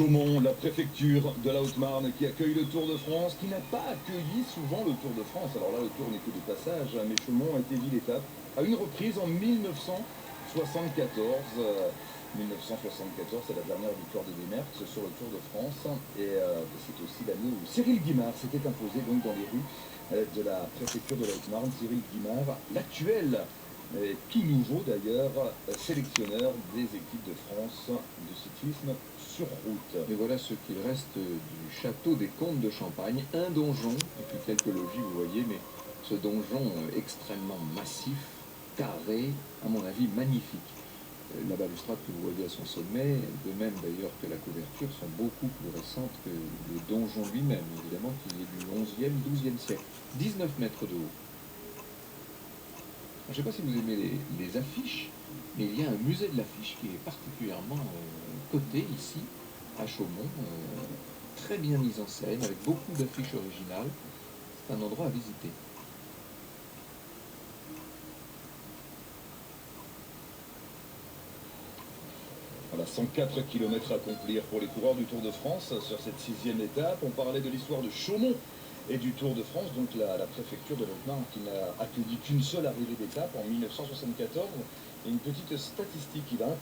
Chaumont, la préfecture de la Haute-Marne qui accueille le Tour de France, qui n'a pas accueilli souvent le Tour de France. Alors là, le Tour n'est que de passage, mais Chaumont a été ville-étape à une reprise en 1974. 1974, c'est la dernière victoire de Demers sur le Tour de France. Et c'est aussi l'année où Cyril Guimard s'était imposé donc dans les rues de la préfecture de la Haute-Marne. Cyril Guimard, l'actuel, et tout nouveau d'ailleurs, sélectionneur des équipes de France de cyclisme sur route. Et voilà ce qu'il reste du château des Comtes de Champagne, un donjon, et puis quelques logis, vous voyez, mais ce donjon extrêmement massif, carré, à mon avis magnifique. La balustrade que vous voyez à son sommet, de même d'ailleurs que la couverture, sont beaucoup plus récentes que le donjon lui-même, évidemment, qui est du 11e, 12e siècle. 19 mètres de haut. Je ne sais pas si vous aimez les affiches, mais il y a un musée de l'affiche qui est particulièrement coté ici, à Chaumont, très bien mis en scène, avec beaucoup d'affiches originales. C'est un endroit à visiter. Voilà, 104 km à accomplir pour les coureurs du Tour de France sur cette 6e étape. On parlait de l'histoire de Chaumont et du Tour de France, donc la préfecture de Haute-Marne qui n'a accueilli qu'une seule arrivée d'étape en 1974. Et une petite statistique, il a